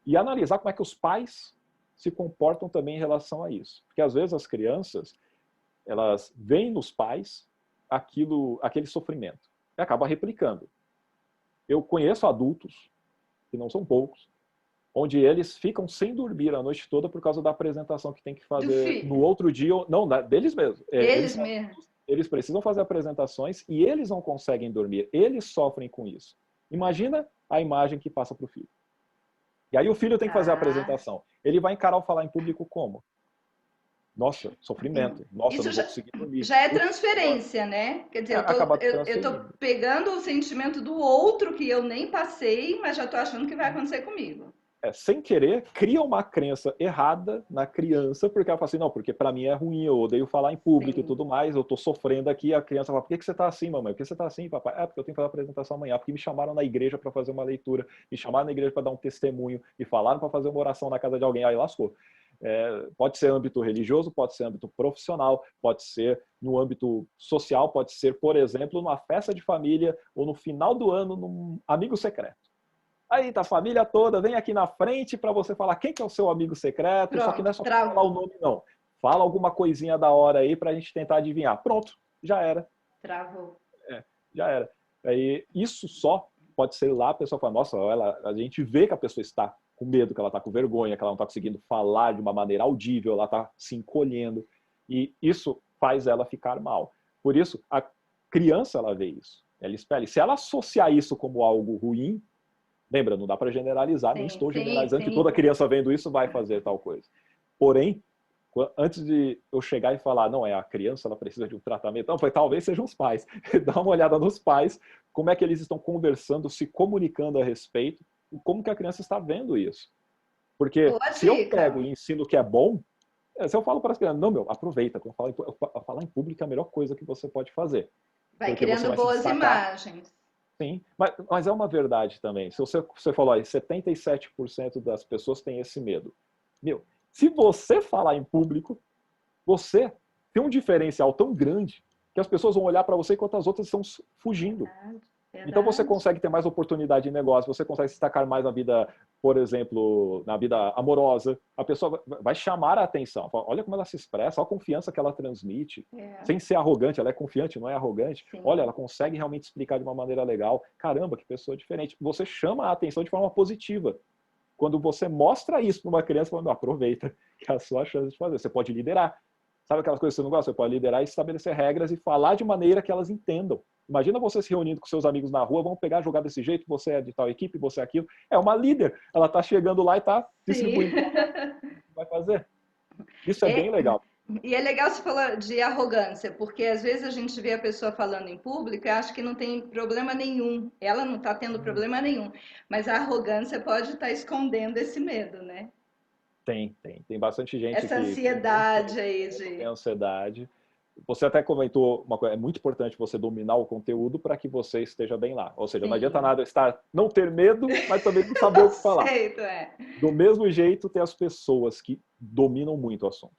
E analisar como é que os pais se comportam também em relação a isso. Porque às vezes as crianças, elas veem nos pais aquele sofrimento. e acaba replicando. Eu conheço adultos, que não são poucos, onde eles ficam sem dormir a noite toda por causa da apresentação que tem que Do fazer no filho. outro dia, não, deles mesmos. Eles Eles são mesmos. adultos, eles precisam fazer apresentações e eles não conseguem dormir, eles sofrem com isso. Imagina a imagem que passa para o filho. E aí o filho tem que fazer a Ah, apresentação. Ele vai encarar o falar em público como? Nossa, sofrimento. Nossa, isso não vou conseguir dormir. já é O pior transferência, né? Quer dizer, acaba eu tô transferindo. pegando o sentimento do outro que eu nem passei, mas já tô achando que vai acontecer comigo. Sem querer, cria uma crença errada na criança, porque ela fala assim, não, porque para mim é ruim, eu odeio falar em público e Sim. tudo mais, eu tô sofrendo aqui, a criança fala, por que você tá assim, mamãe? Por que você tá assim, papai? É, porque eu tenho que fazer a apresentação amanhã, porque me chamaram na igreja para fazer uma leitura, me chamaram na igreja para dar um testemunho, me falaram para fazer uma oração na casa de alguém, aí lascou. Pode ser âmbito religioso, pode ser âmbito profissional, pode ser no âmbito social, pode ser, por exemplo, numa festa de família ou no final do ano, num amigo secreto. Aí tá a família toda, vem aqui na frente para você falar quem que é o seu amigo secreto, só que não é Pronto, só pra falar o travou. nome, não. Fala alguma coisinha da hora aí pra gente tentar adivinhar. Pronto, já era. Travou. É, já era. Aí, isso só pode ser lá a pessoa fala, nossa, a gente vê que a pessoa está com medo, que ela está com vergonha, que ela não está conseguindo falar de uma maneira audível, ela está se encolhendo. E isso faz ela ficar mal. Por isso, a criança, ela vê isso. Ela espelha. Se ela associar isso como algo ruim, lembra, não dá para generalizar, nem Sim, estou sim, generalizando que toda sim. criança vendo isso vai fazer tal coisa. Porém, antes de eu chegar e falar, não, é a criança, ela precisa de um tratamento, não, foi, talvez sejam os pais. Dá uma olhada nos pais, como é que eles estão conversando, se comunicando a respeito, e como que a criança está vendo isso. Porque Boa se eu pego dica. e ensino que é bom, se eu falo para as crianças, não, meu, aproveita, falar em público é a melhor coisa que você pode fazer, Vai porque você criando vai se boas destacar. imagens. Sim, mas é uma verdade também. Se você falou aí, 77% das pessoas têm esse medo. Meu, se você falar em público, você tem um diferencial tão grande que as pessoas vão olhar para você enquanto as outras estão fugindo. Verdade, Então você verdade. consegue ter mais oportunidade de negócio, você consegue se destacar mais na vida, por exemplo, na vida amorosa. A pessoa vai chamar a atenção. Olha como ela se expressa, olha a confiança que ela transmite. É, Sem ser arrogante, ela é confiante, não é arrogante. Olha, sim. ela consegue realmente explicar de uma maneira legal. Caramba, que pessoa diferente. Você chama a atenção de forma positiva. Quando você mostra isso para uma criança, falando, aproveita, que é a sua chance de fazer. Você pode liderar. Sabe aquelas coisas que você não gosta? Você pode liderar e estabelecer regras e falar de maneira que elas entendam. Imagina você se reunindo com seus amigos na rua, vamos pegar, jogar desse jeito, você é de tal equipe, você é aquilo. É uma líder. Ela está chegando lá e está Sim. distribuindo panfleto. O que vai fazer? Isso é bem É, legal. e é legal você falar de arrogância, porque às vezes a gente vê a pessoa falando em público e acha que não tem problema nenhum. Ela não está tendo problema nenhum. Mas a arrogância pode estar escondendo esse medo, né? Tem bastante gente Essa que tem muito ansiedade aí medo, tem de. ansiedade. Você até comentou uma coisa, é muito importante você dominar o conteúdo para que você esteja bem lá. Ou seja, não adianta Sim, nada estar, não ter medo, mas também não saber o que falar. conceito, é. Do mesmo jeito, tem as pessoas que dominam muito o assunto.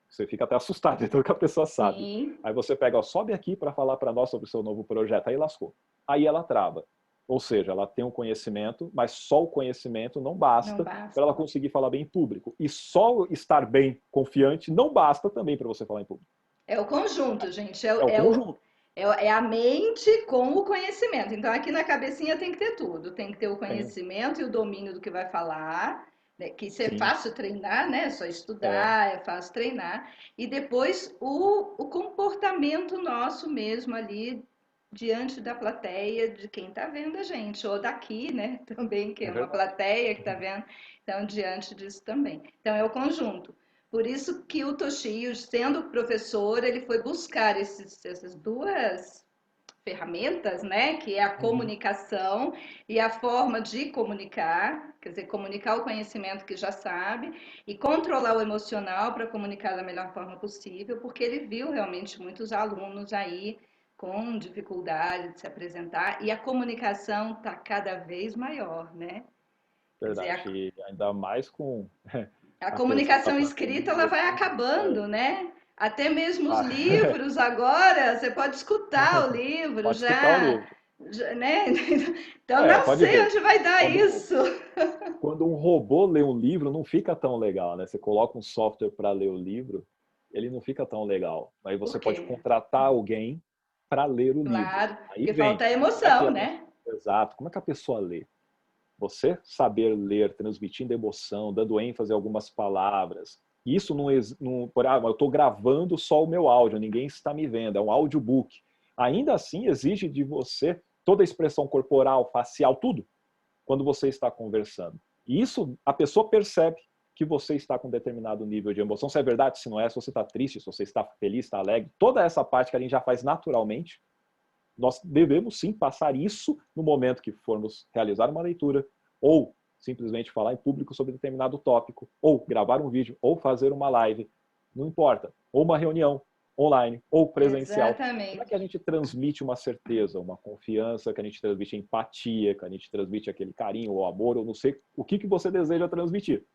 Você fica até assustado de tudo que a pessoa sabe. Sim, Aí você pega, ó, sobe aqui para falar para nós sobre o seu novo projeto. Aí lascou. Aí ela trava. Ou seja, ela tem um conhecimento, mas só o conhecimento não não basta para ela basta. conseguir falar bem em público. E só estar bem confiante não basta também para você falar em público. É o conjunto, gente. É o conjunto. É a mente com o conhecimento. Então, aqui na cabecinha tem que ter tudo. Tem que ter o Tem, conhecimento e o domínio do que vai falar, né? Que isso é sim. fácil treinar, né? É só É, estudar, é fácil treinar. E depois o comportamento nosso mesmo ali diante da plateia, de quem está vendo a gente, ou daqui, né? Também, que é é uma verdade. plateia que está vendo. Então, diante disso também. Então, é o conjunto. Por isso que o Toshio, sendo professor, ele foi buscar essas duas ferramentas, né? Que é a Uhum. comunicação e a forma de comunicar, quer dizer, comunicar o conhecimento que já sabe e controlar o emocional para comunicar da melhor forma possível, porque ele viu realmente muitos alunos aí com dificuldade de se apresentar e a comunicação está cada vez maior, né? Quer dizer, Verdade. E ainda mais com a a questão da comunicação escrita ela pandemia, vai tudo. acabando, né? Até mesmo os Ah, livros agora, você pode escutar o livro pode escutar o já, livro. né? Então não Pode sei ver. onde vai dar Quando, isso. quando um robô lê um livro, não fica tão legal, né? Você coloca um software para ler o livro, ele não fica tão legal. Aí você Por pode quê? contratar alguém para ler o livro. Claro, Aí porque vem, falta a como é que emoção, a né? exato, como é que a pessoa lê? Você saber ler, transmitindo emoção, dando ênfase a algumas palavras. Isso eu estou gravando só o meu áudio, ninguém está me vendo, é um audiobook. Ainda assim, exige de você toda a expressão corporal, facial, tudo, quando você está conversando. E isso a pessoa percebe que você está com um determinado nível de emoção, se é verdade, se não é, se você está triste, se você está feliz, está alegre. Toda essa parte que a gente já faz naturalmente, nós devemos sim passar isso no momento que formos realizar uma leitura, ou simplesmente falar em público sobre determinado tópico, ou gravar um vídeo, ou fazer uma live, não importa, ou uma reunião online, ou presencial. Como é que a Exatamente. gente transmite uma certeza, uma confiança, que a gente transmite empatia, que a gente transmite aquele carinho ou amor, ou não sei o que você deseja transmitir.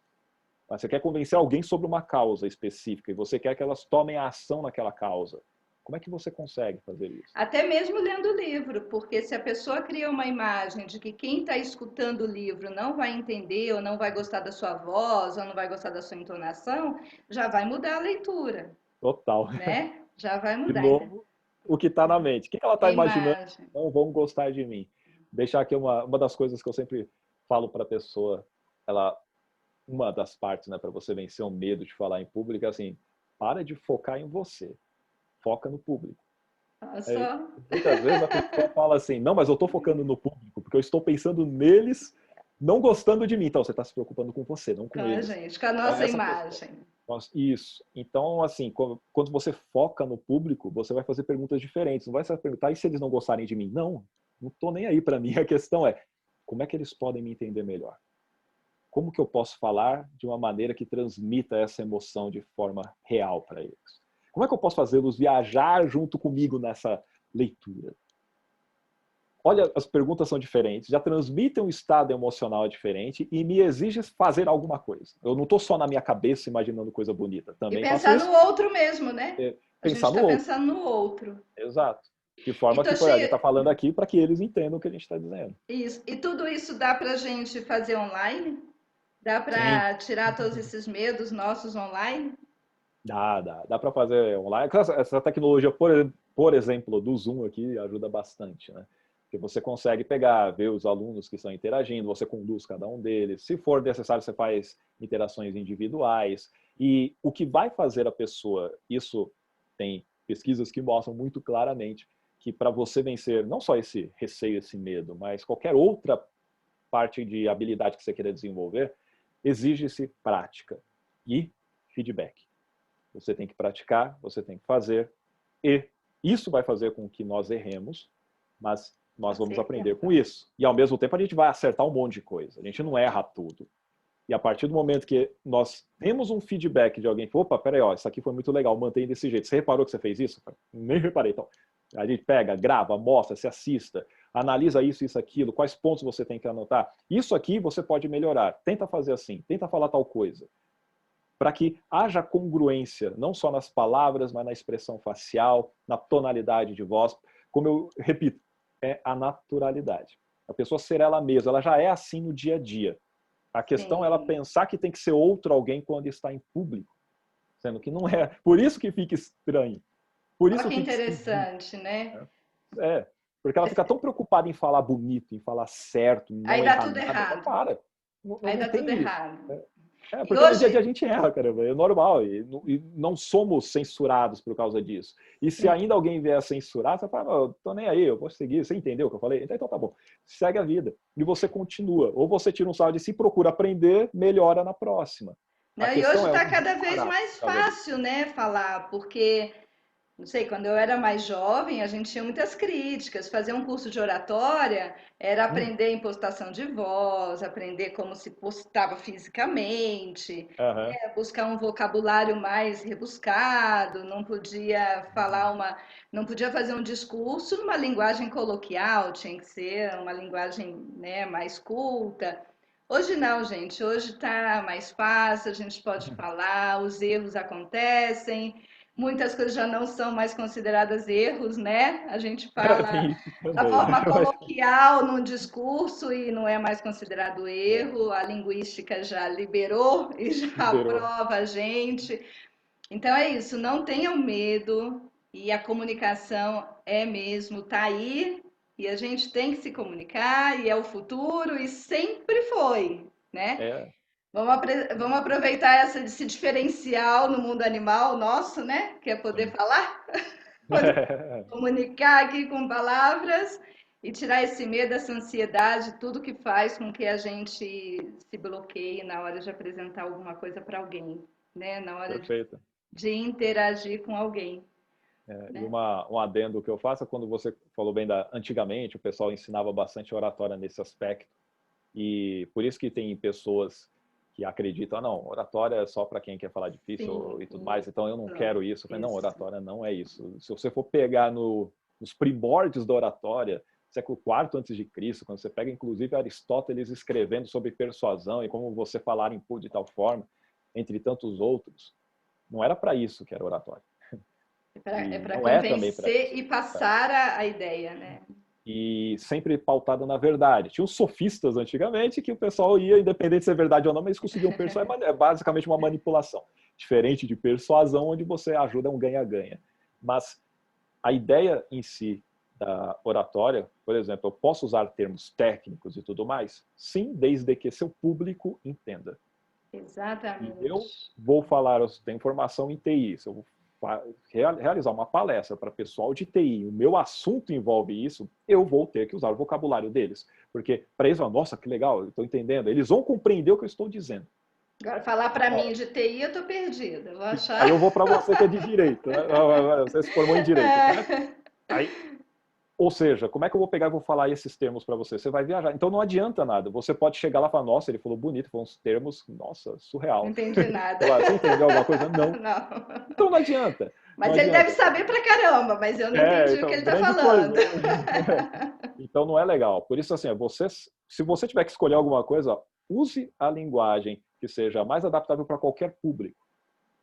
Mas você quer convencer alguém sobre uma causa específica e você quer que elas tomem a ação naquela causa. Como é que você consegue fazer isso? Até mesmo lendo o livro, porque se a pessoa cria uma imagem de que quem está escutando o livro não vai entender, ou não vai gostar da sua voz, ou não vai gostar da sua entonação, já vai mudar a leitura, Total. né? Já vai De mudar. Então, novo, o que está na mente. O que ela é está a imaginando? imagem. Não vão gostar de mim. Deixar aqui uma das coisas que eu sempre falo para a pessoa, ela, uma das partes, né, para você vencer o medo de falar em público, é assim, para de focar em você, foca no público. Olha Aí, só. muitas vezes a pessoa fala assim, não, mas eu estou focando no público, porque eu estou pensando neles não gostando de mim. Então, você está se preocupando com você, não Com com a eles. gente, com a É nossa essa a questão. imagem. Isso. Então, assim, quando você foca no público, você vai fazer perguntas diferentes. Não vai se perguntar, e se eles não gostarem de mim? Não estou nem aí para mim. A questão é, como é que eles podem me entender melhor? Como que eu posso falar de uma maneira que transmita essa emoção de forma real para eles? Como é que eu posso fazê-los viajar junto comigo nessa leitura? Olha, as perguntas são diferentes, já transmitem um estado emocional diferente e me exige fazer alguma coisa. Eu não estou só na minha cabeça imaginando coisa bonita, E também faço pensar no isso. outro mesmo, né? A gente Pensar no está outro. pensando no outro. Exato. De E forma tô que pô, a gente está cheia. falando aqui para que eles entendam o que a gente está dizendo. Isso. E tudo isso dá para a gente fazer online? Dá Sim, para tirar todos esses medos nossos online? dá para fazer online. Essa tecnologia, por exemplo, do Zoom aqui ajuda bastante, né? Porque você consegue pegar, ver os alunos que estão interagindo, você conduz cada um deles. Se for necessário, você faz interações individuais. E o que vai fazer a pessoa, isso tem pesquisas que mostram muito claramente que para você vencer não só esse receio, esse medo, mas qualquer outra parte de habilidade que você queira desenvolver, exige-se prática e feedback. Você tem que praticar, você tem que fazer, e isso vai fazer com que nós erremos, mas nós vamos aprender com Acertemos. isso. E ao mesmo tempo a gente vai acertar um monte de coisa. A gente não erra tudo. E a partir do momento que nós temos um feedback de alguém, opa, peraí, ó, isso aqui foi muito legal, mantém desse jeito. Você reparou que você fez isso? Nem reparei. Então, a gente pega, grava, mostra, se assista, analisa isso, aquilo, quais pontos você tem que anotar. Isso aqui você pode melhorar. Tenta fazer assim, tenta falar tal coisa. Para que haja congruência, não só nas palavras, mas na expressão facial, na tonalidade de voz. Como eu repito, é a naturalidade. A pessoa ser ela mesma, ela já é assim no dia a dia. A questão é ela Sim. pensar que tem que ser outro alguém quando está em público, sendo que não é. Por isso que fica estranho, por Olha isso que fica esquisito. interessante, né? Né? É, porque ela fica tão preocupada em falar bonito, em falar certo, em Aí não dá errar tudo nada. Mas errado. para, não, Aí não dá tudo tem isso. errado. E Porque no dia a dia a hoje, gente erra, caramba, é normal, e não somos censurados por causa disso. E se ainda alguém vier a censurar, você fala, eu tô nem aí, eu vou seguir, você entendeu o que eu falei? Então tá bom, segue a vida. E você continua, ou você tira um saldo de si, procura aprender, melhora na próxima. A né, e hoje questão é está não cada vez parar mais por causa disso. fácil, né, falar, porque não sei, quando eu era mais jovem, a gente tinha muitas críticas. Fazer um curso de oratória era Hum, aprender impostação de voz, aprender como se postava fisicamente, aham, né? Buscar um vocabulário mais rebuscado, não podia falar uma, não podia fazer um discurso numa linguagem coloquial, tinha que ser uma linguagem, né, mais culta. Hoje não, gente. Hoje está mais fácil, a gente pode falar, os erros acontecem. Muitas coisas já não são mais consideradas erros, né? A gente fala tem isso da também, né? forma Mas, coloquial num discurso e não é mais considerado é, erro. A linguística já liberou e já liberou. aprova a gente. Então é isso, não tenham medo E a comunicação é mesmo, tá aí, e a gente tem que se comunicar, e é o futuro, e sempre foi, né? É. Vamos aproveitar esse diferencial no mundo animal nosso, né? Que é poder Sim. falar, poder comunicar aqui com palavras e tirar esse medo, essa ansiedade, tudo que faz com que a gente se bloqueie na hora de apresentar alguma coisa para alguém, né? Na hora Perfeito. de interagir com alguém, E né? um adendo que eu faço é quando você falou bem da antigamente, o pessoal ensinava bastante oratória nesse aspecto. E por isso que tem pessoas que acreditam, não, oratória é só para quem quer falar Sim, difícil e tudo mais, então eu não isso, quero isso. Eu falei, não, isso. oratória não é isso. Se você for pegar nos primórdios da oratória, século IV antes de Cristo, quando você pega inclusive Aristóteles escrevendo sobre persuasão e como você falar em público de tal forma, entre tantos outros, não era para isso que era oratória. É E para não é também para convencer isso. e passar a ideia, né? E sempre pautada na verdade. Tinha os sofistas antigamente que o pessoal ia, independente se é verdade ou não, mas eles conseguiam persuadir. É basicamente uma manipulação. Diferente de persuasão, onde você ajuda um ganha-ganha. Mas a ideia em si da oratória, por exemplo, eu posso usar termos técnicos e tudo mais? Sim, desde que seu público entenda. E eu Exatamente. vou falar, eu tenho formação em TI, se eu vou realizar uma palestra para pessoal de TI, o meu assunto envolve isso, eu vou ter que usar o vocabulário deles. Porque para eles, nossa, que legal, eu estou entendendo. Eles vão compreender o que eu estou dizendo. Agora, falar para mim de TI, eu tô perdida. Eu vou Aí achar. eu vou para você que é de direito, né? Você se formou em direito, certo? É, Aí, ou seja, como é que eu vou pegar e vou falar esses termos para você? Você vai viajar. Então não adianta nada. Você pode chegar lá e falar, nossa, ele falou bonito, falou uns termos, nossa, não surreal. entendi nada. Você entendeu alguma coisa? Não. Não. Então não adianta. Não Mas ele deve adianta. saber pra caramba, mas eu não entendi o que Então, ele tá grande coisa. falando. Então não é legal. Por isso, assim, se você tiver que escolher alguma coisa, use a linguagem que seja mais adaptável para qualquer público.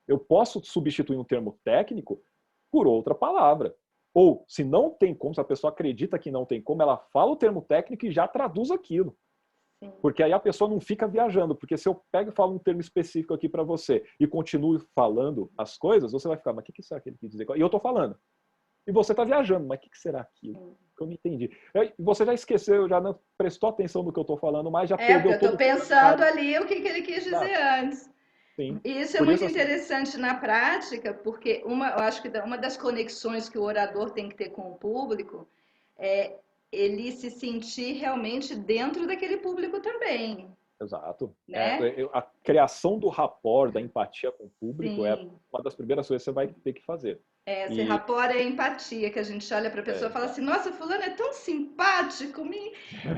Eu posso substituir um termo técnico por outra palavra. Ou, se não tem como, se a pessoa acredita que não tem como, ela fala o termo técnico e já traduz aquilo. Sim. Porque aí a pessoa não fica viajando. Porque se eu pego e falo um termo específico aqui para você e continuo falando as coisas, você vai ficar, mas o que será que ele quer dizer? E eu estou falando. E você está viajando, mas o que será aquilo? Eu não entendi. Você já esqueceu, já não prestou atenção no que eu estou falando, mas já É, porque perdeu eu tô todo o pensando significado. ali o que ele quis dizer Exato. antes. Sim. E isso é Por muito isso, assim, interessante na prática, porque eu acho que uma das conexões que o orador tem que ter com o público é ele se sentir realmente dentro daquele público também, exato. né? A criação do rapport, da empatia com o público é Sim. uma das primeiras coisas que você vai ter que fazer. Esse E, rapport é empatia, que a gente olha para a pessoa e fala assim: exato. nossa, fulano é tão simpático, me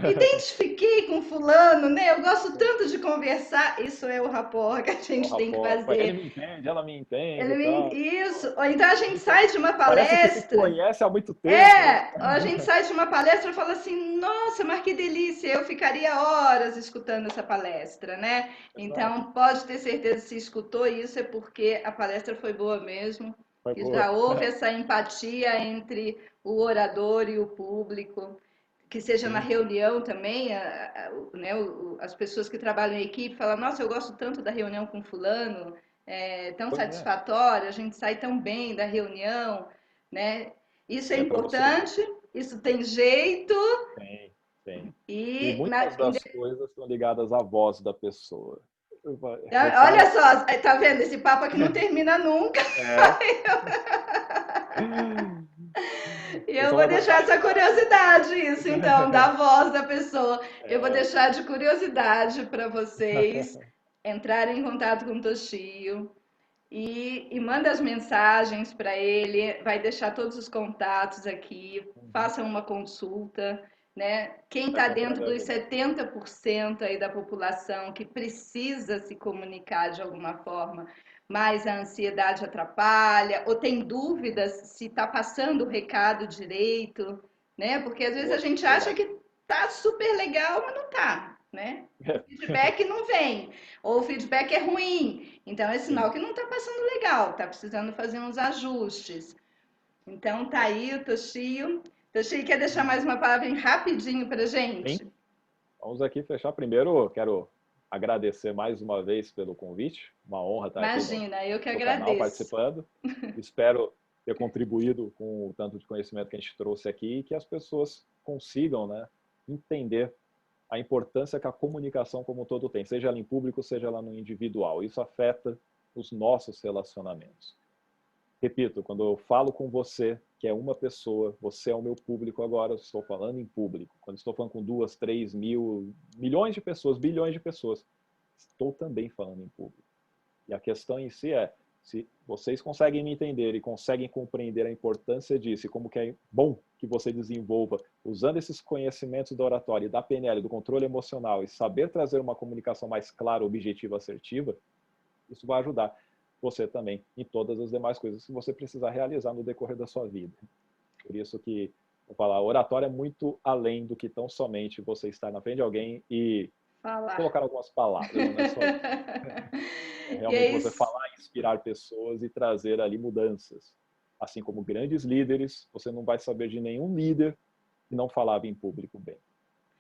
identifiquei com fulano, né? Eu gosto tanto de conversar. Isso é o rapport que a O gente tem que rapport. Ele fazer. me entende, ela me entende e tal. Isso. Ou então a gente sai de uma Parece que se palestra. conhece há muito tempo, né? É, a gente sai de uma palestra e fala assim: nossa, mas que delícia, eu ficaria horas escutando essa palestra, né? Exato. Então, pode ter certeza, se escutou isso, é porque a palestra foi boa mesmo, Foi que boa. já houve essa empatia entre o orador e o público, que seja na Sim. reunião também, né, as pessoas que trabalham em equipe falam: nossa, eu gosto tanto da reunião com fulano, é tão Pois é. satisfatória, a gente sai tão bem da reunião, né? Isso é É para você ver. importante, isso tem jeito Tem, tem. E e muitas das coisas estão ligadas à voz da pessoa. olha Repara. só, tá vendo? Esse papo aqui não termina nunca. É. E Você eu só vou vai deixar aguentar essa isso. curiosidade, isso então, da voz da pessoa. Eu vou É. deixar de curiosidade para vocês entrarem em contato com o Toshio e manda as mensagens para ele, vai deixar todos os contatos aqui, façam uma consulta, né? Quem Vai está procurar dentro me dos ajudar. 70% aí da população que precisa se comunicar de alguma forma, mas a ansiedade atrapalha, ou tem dúvidas se está passando o recado direito, né? Porque às vezes a Boa, gente acha verdade. que tá super legal, mas não tá, né? O feedback não vem, ou o feedback é ruim. Então é sinal Sim. que não está passando legal, está precisando fazer uns ajustes. Então tá aí o Toshio. Toshio, quer deixar mais uma palavra rapidinho para Sim. gente? Vamos aqui fechar. Primeiro, quero agradecer mais uma vez pelo convite. Uma honra estar aqui Imagina, eu que no canal agradeço. participando. Espero ter contribuído com o tanto de conhecimento que a gente trouxe aqui e que as pessoas consigam, né, entender a importância que a comunicação como um todo tem, seja ela em público, seja ela no individual. Isso afeta os nossos relacionamentos. Repito, quando eu falo com você, que é uma pessoa, você é o meu público agora, eu estou falando em público. Quando estou falando com 2, 3 mil, milhões de pessoas, bilhões de pessoas, estou também falando em público. E a questão em si é, se vocês conseguem me entender e conseguem compreender a importância disso e como que é bom que você desenvolva, usando esses conhecimentos da oratória e da PNL, do controle emocional, e saber trazer uma comunicação mais clara, objetiva, assertiva, isso vai ajudar você também em todas as demais coisas que você precisar realizar no decorrer da sua vida. Por isso que, vou falar, oratória é muito além do que tão somente você estar na frente de alguém e colocar algumas palavras, não é só isso. É E é realmente você isso. falar, inspirar pessoas e trazer ali mudanças. Assim como grandes líderes, você não vai saber de nenhum líder que não falava em público bem.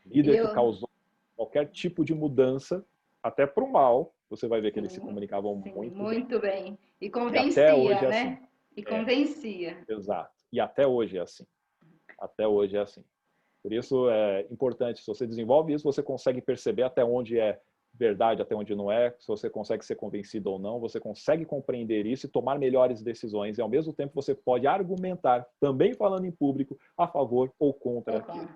Líder que causou qualquer tipo de mudança, até para o mal, você vai ver que eles se comunicavam muito bem. Bem. E E até convencia, hoje é assim. né? E convencia. Exato. E até hoje é assim. Até hoje é assim. Por isso é importante, se você desenvolve isso, você consegue perceber até onde é verdade, até onde não é, se você consegue ser convencido ou não, você consegue compreender isso e tomar melhores decisões. E ao mesmo tempo você pode argumentar, também falando em público, a favor ou contra aquilo.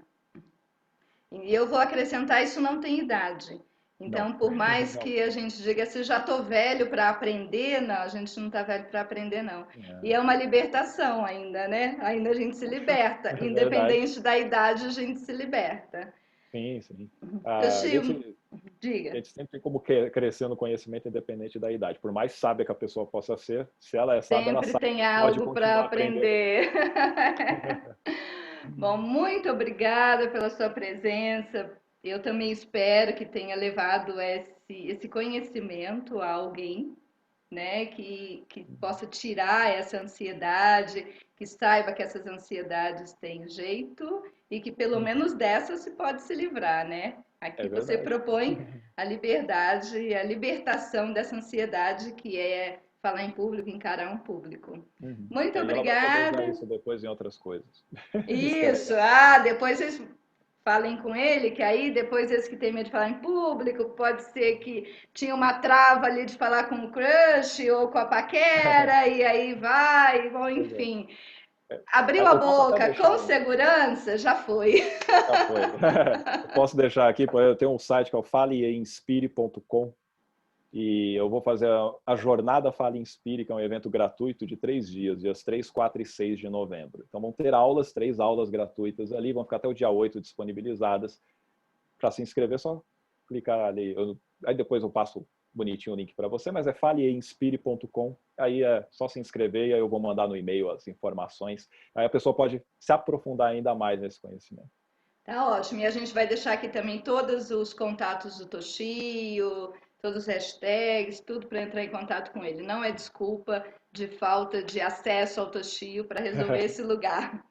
E eu vou acrescentar, isso não tem idade. Não. Então, por mais Não. que a gente diga assim, já estou velho para aprender, não, a gente não está velho para aprender, não. E é uma libertação ainda, né? Ainda a gente se liberta. É verdade. Independente da idade, a gente se liberta. Sim, sim. Toshio, A diga. gente sempre tem como crescer no conhecimento independente da idade. Por mais sábia que a pessoa possa ser, se ela é sábia, ela Sempre sabe tem que pode algo para continuar aprendendo. aprender. Bom, muito obrigada pela sua presença. Eu também espero que tenha levado esse conhecimento a alguém, né, que possa tirar essa ansiedade, que saiba que essas ansiedades têm jeito e que pelo menos dessa se pode se livrar, né? É Aqui você verdade. propõe a liberdade e a libertação dessa ansiedade que é falar em público, encarar um público. Muito E aí ela vai poder usar obrigada. isso depois em outras coisas. Isso que é Isso, legal. depois vocês falem com ele, que aí depois esse que tem medo de falar em público, pode ser que tinha uma trava ali de falar com o crush ou com a paquera, e aí vai, bom, Pois é. enfim. Abriu a Eu posso até boca deixar com segurança, já foi. Já foi. Eu posso deixar aqui, eu tenho um site que é o faleinspire.com e eu vou fazer a jornada Fale Inspire, que é um evento gratuito de 3 dias, dias 3, 4 e 6 de novembro. Então vão ter aulas, 3 aulas gratuitas ali, vão ficar até o dia 8 disponibilizadas. Para se inscrever, é só clicar ali. Aí depois eu passo bonitinho o link para você, mas é faleinspire.com. Aí é só se inscrever e aí eu vou mandar no e-mail as informações. Aí a pessoa pode se aprofundar ainda mais nesse conhecimento. Tá ótimo. E a gente vai deixar aqui também todos os contatos do Toshio, todos os hashtags, tudo para entrar em contato com ele. Não é desculpa de falta de acesso ao Toshio para resolver esse lugar.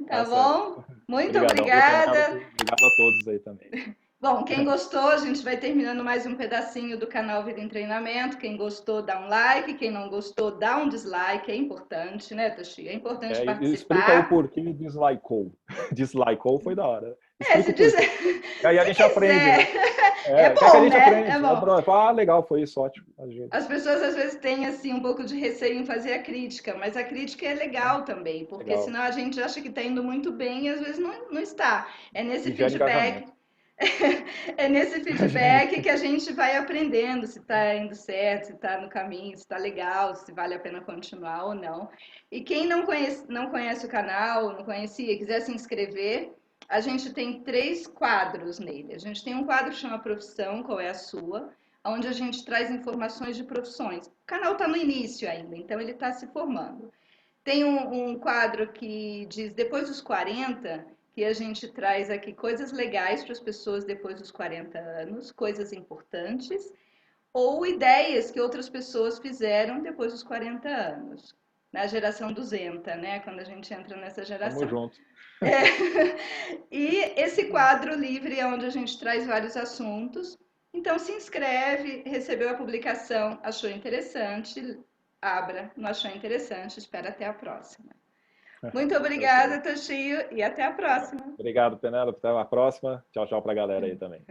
Tá Tá certo. bom? Muito Obrigadão, viu, obrigada. Penélope? Obrigado a todos aí também. Bom, quem gostou, a gente vai terminando mais um pedacinho do canal Vida em Treinamento. Quem gostou, dá um like. Quem não gostou, dá um dislike. É importante, né, Toshio? É importante E explica o participar. porquê dislikeou. Dislikeou foi da hora. Se Explica o diz... porquê. E aí a se gente aprende, quiser. né? É Que a bom, gente né? É aprende. bom. Legal, foi isso, ótimo. Ajuda. As pessoas às vezes têm assim um pouco de receio em fazer a crítica, mas a crítica é legal também, porque Legal. senão a gente acha que está indo muito bem e às vezes não está. É nesse E gera feedback, engajamento. é nesse feedback que a gente vai aprendendo se está indo certo, se está no caminho, se está legal, se vale a pena continuar ou não. E quem não conhece o canal, não conhecia, e quiser se inscrever, a gente tem 3 quadros nele. A gente tem um quadro que chama Profissão, qual é a sua? Onde a gente traz informações de profissões. O canal está no início ainda, então ele está se formando. Tem um quadro que diz depois dos 40, que a gente traz aqui coisas legais para as pessoas depois dos 40 anos, coisas importantes, ou ideias que outras pessoas fizeram depois dos 40 anos. Na geração 200, né? Quando a gente entra nessa Tamo geração. junto. E esse quadro livre é onde a gente traz vários assuntos. Então se inscreve, recebeu a publicação, achou interessante, Abra, não achou interessante, espero até a próxima. Muito Perfeito. obrigada, Toshio, e até a próxima. Obrigado, Penélope. Até a próxima. Tchau, tchau para a galera aí também.